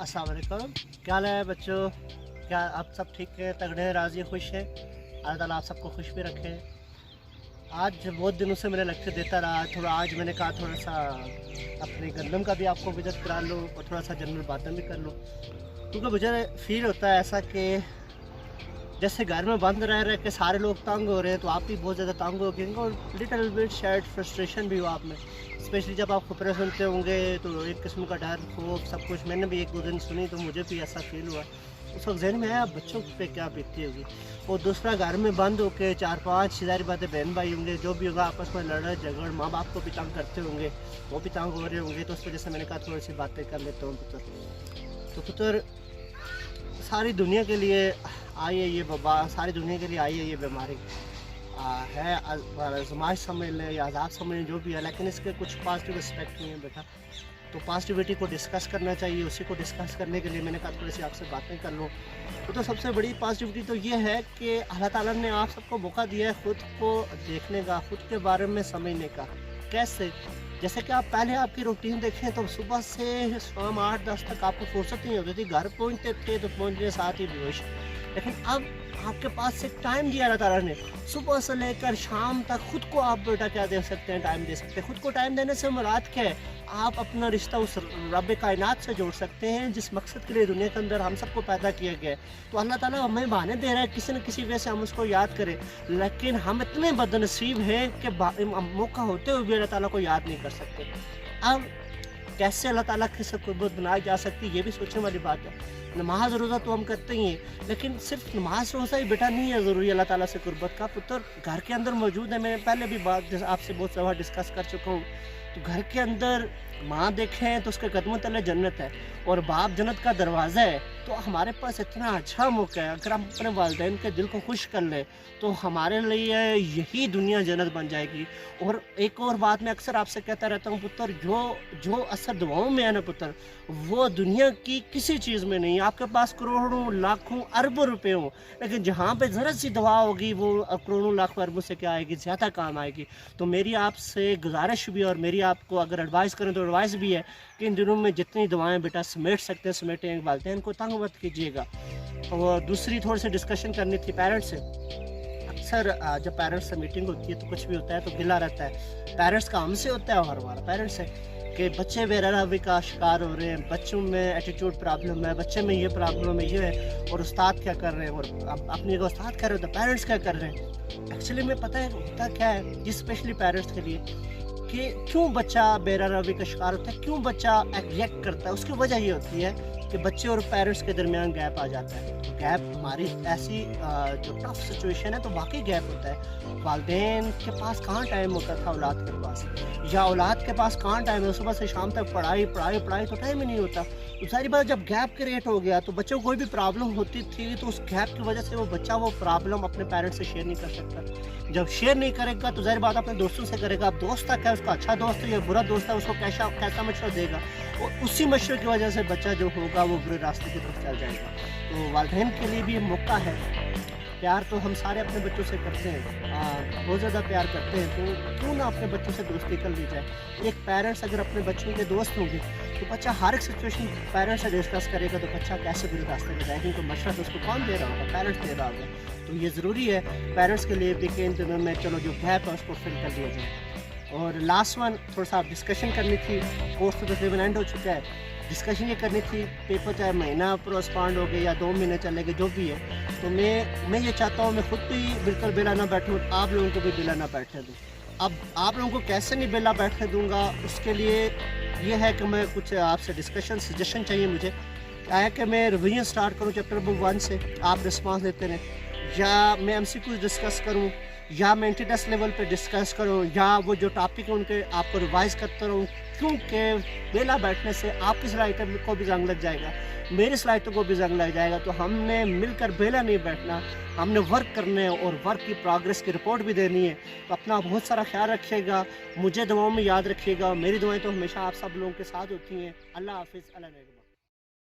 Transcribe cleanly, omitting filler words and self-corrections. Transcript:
अस्सलाम वालेकुम। क्या हाल है बच्चों? क्या आप सब ठीक है, तगड़े हैं, राज़ी खुश हैं? अल्लाह ताला आप सबको खुश भी रखे। आज बहुत दिनों से मेरा लेक्चर देता रहा, थोड़ा आज मैंने कहा थोड़ा सा अपने गंदम का भी आपको विज़िट करा लूँ और थोड़ा सा जनरल बातें भी कर लूँ, क्योंकि मुझे फील होता है ऐसा कि जैसे घर में बंद रह रहे के सारे लोग तंग हो रहे हैं, तो आप भी बहुत ज़्यादा तंग हो गए और लिटिल बिट शायद फ्रस्ट्रेशन भी हो आप में, स्पेशली जब आप खबरें सुनते होंगे तो एक किस्म का डर, खौफ, सब कुछ मैंने भी एक दो दिन सुनी तो मुझे भी ऐसा फील हुआ। उस वक्त जहन में आया बच्चों पे क्या बीतती होगी, और दूसरा घर में बंद होकर 4-5 ज़ाहिर बातें बहन भाई होंगे, जो भी होगा आपस में लड़ झगड़, माँ बाप को भी तंग करते होंगे, वो भी तंग हो रहे होंगे, तो उस वजह से मैंने कहा थोड़ी सी बातें कर लेता हूँ पुत्र। तो पुत्र, सारी दुनिया के लिए आई है ये वबा, सारी दुनिया के लिए आई है ये बीमारी, है आजमाइश समझ लें या आज़ाद समझ लें, जो भी है, लेकिन इसके कुछ पॉजिटिव एस्पेक्ट नहीं है बेटा। तो पॉजिटिविटी को डिस्कस करना चाहिए, उसी को डिस्कस करने के लिए मैंने कहा थोड़ी सी आपसे बातें कर लूँ। तो सबसे बड़ी पॉजिटिविटी तो ये है कि अल्लाह ताला ने आप सबको मौका दिया है ख़ुद को देखने का, ख़ुद के बारे में समझने का। कैसे? जैसे कि आप पहले आपकी रूटीन देखें तो सुबह से शाम 8-10 तक आपको फुर्सत नहीं होती थी, घर पहुँचते थे तो पहुँचने साथ ही बेहोश। लेकिन अब आपके पास एक टाइम दिया अल्लाह ताला ने, सुबह से लेकर शाम तक खुद को आप बेटा क्या दे सकते हैं, टाइम दे सकते हैं। खुद को टाइम देने से मुराद क्या है? आप अपना रिश्ता उस रब कायनात से जोड़ सकते हैं जिस मकसद के लिए दुनिया के अंदर हम सबको पैदा किया गया है। तो अल्लाह ताला हमें बहाने दे रहा है, किसी न किसी वजह से हम उसको याद करें, लेकिन हम इतने बदनसीब हैं कि मौका होते हुए भी अल्लाह ताला को याद नहीं कर सकते। अब कैसे अल्लाह ताला की से कुर्बत बनाई जा सकती है, ये भी सोचने वाली बात है। नमाज रोज़ा तो हम करते ही हैं, लेकिन सिर्फ नमाज रोज़ा ही बेटा नहीं है ज़रूरी अल्लाह ताला से कुर्बत का। पुत्र घर के अंदर मौजूद है, मैं पहले भी बात आपसे बहुत सवाल डिस्कस कर चुका हूँ। तो घर के अंदर माँ देखें तो उसके कदमों तले जन्नत है और बाप जन्नत का दरवाज़ा है। तो हमारे पास इतना अच्छा मौका है, अगर हम अपने वालिदैन के दिल को खुश कर लें तो हमारे लिए यही दुनिया जन्नत बन जाएगी। और एक और बात मैं अक्सर आपसे कहता रहता हूँ पुत्र, जो असर दुआओं में है ना पुत्र, वो दुनिया की किसी चीज़ में नहीं। आपके पास करोड़ों लाखों अरबों रुपए हों, लेकिन जहाँ पे ज़रा सी दुआ होगी वो करोड़ों लाखों अरबों से क्या आएगी, ज़्यादा काम आएगी। तो मेरी आपसे गुजारिश भी और मेरी आपको अगर एडवाइस करें तो एडवाइस भी है कि इन दिनों में जितनी दवाएं बेटा समेट सकते हैं समेटें, वालिदैन को तंग मत कीजिएगा। और दूसरी थोड़ी सी डिस्कशन करनी थी पेरेंट्स से। अक्सर जब पेरेंट्स से मीटिंग होती है तो कुछ भी होता है तो गिला रहता है, पेरेंट्स का हमसे होता है और हमारा पेरेंट्स है कि बच्चे बेरहमी का शिकार हो रहे हैं, बच्चों में एटीट्यूड प्रॉब्लम है, बच्चे में ये प्रॉब्लम है, ये है, और उस्ताद क्या कर रहे हैं, और अपनी जगह उस्ताद कर रहे हो तो पेरेंट्स क्या कर रहे हैं। एक्चुअली में पता है होता क्या है, स्पेशली पेरेंट्स के लिए, कि क्यों बच्चा बेरहमी का शिकार होता है, क्यों बच्चा रिएक्ट करता है। उसकी वजह ये होती है कि बच्चे और पेरेंट्स के दरमियान गैप आ जाता है। गैप हमारी ऐसी जो टफ सिचुएशन है तो वाकई गैप होता है। वालिदैन के पास कहाँ टाइम होता था औलाद के पास, या औलाद के पास कहाँ टाइम है, सुबह से शाम तक पढ़ाई पढ़ाई पढ़ाई तो टाइम ही नहीं होता। तो सारी बात जब गैप क्रिएट हो गया तो बच्चों को कोई भी प्रॉब्लम होती थी तो उस गैप की वजह से वो बच्चा वो प्रॉब्लम अपने पेरेंट्स से शेयर नहीं कर सकता। जब शेयर नहीं करेगा तो ज़ाहिर बात अपने दोस्तों से करेगा। अब दोस्त तक है, उसका अच्छा दोस्त है या बुरा दोस्त है, उसको कैसा मशवरा देगा, और उसी मशवरे की वजह से बच्चा जो होगा वो बुरे रास्ते की तरफ चल जाएगा। तो वालिदैन के लिए भी मौका है। प्यार तो हम सारे अपने बच्चों से करते हैं, बहुत ज़्यादा प्यार करते हैं, तो क्यों ना अपने बच्चों से दोस्ती कर ली जाए। एक पेरेंट्स अगर अपने बच्चों के दोस्त होंगे तो बच्चा हर एक सिचुएशन पेरेंट्स से डिस्कस करेगा तो बच्चा कैसे बुरे रास्ते में जाएगा, क्योंकि मशवरा तो उसको कौन दे रहा होगा, पेरेंट्स दे रहा होगा। तो ये ज़रूरी है पेरेंट्स के लिए भी कि इन दिनों में चलो जो गैप है उसको फिल कर दिया जाए। और लास्ट वन थोड़ा सा डिस्कशन करनी थी, कोर्स तो तकरीबन एंड हो चुका है, डिस्कशन ये करनी थी, पेपर चाहे महीना प्रोस्पॉन्ड हो गए या 2 महीने चलेंगे जो भी है, तो मैं ये चाहता हूँ मैं खुद भी बिल्कुल बेला ना बैठूँ, आप लोगों को भी बेला ना बैठने दूँ। अब आप लोगों को कैसे नहीं बेला बैठने दूँगा, उसके लिए ये है कि मैं कुछ आपसे डिस्कशन सजेशन चाहिए मुझे, क्या है कि मैं रिवीजन स्टार्ट करूँ चैप्टर नंबर 1 से, आप रिस्पॉन्स देते रहें, या मैं MCQ डिस्कस करूँ, या मैं इंटरनेट लेवल पे डिस्कस करूँ, या वो जो टॉपिक है उनके आपको रिवाइज़ करता रहूँ, क्योंकि बेला बैठने से आपकी सलाहियत को भी जंग लग जाएगा, मेरी सलाहियतों को भी जंग लग जाएगा। तो हमने मिलकर बेला नहीं बैठना, हमने वर्क करना है और वर्क की प्रोग्रेस की रिपोर्ट भी देनी है। तो अपना बहुत सारा ख्याल रखिएगा, मुझे दुआओं में याद रखिएगा, मेरी दुआएं तो हमेशा आप सब लोगों के साथ होती हैं। अल्लाह हाफिज़।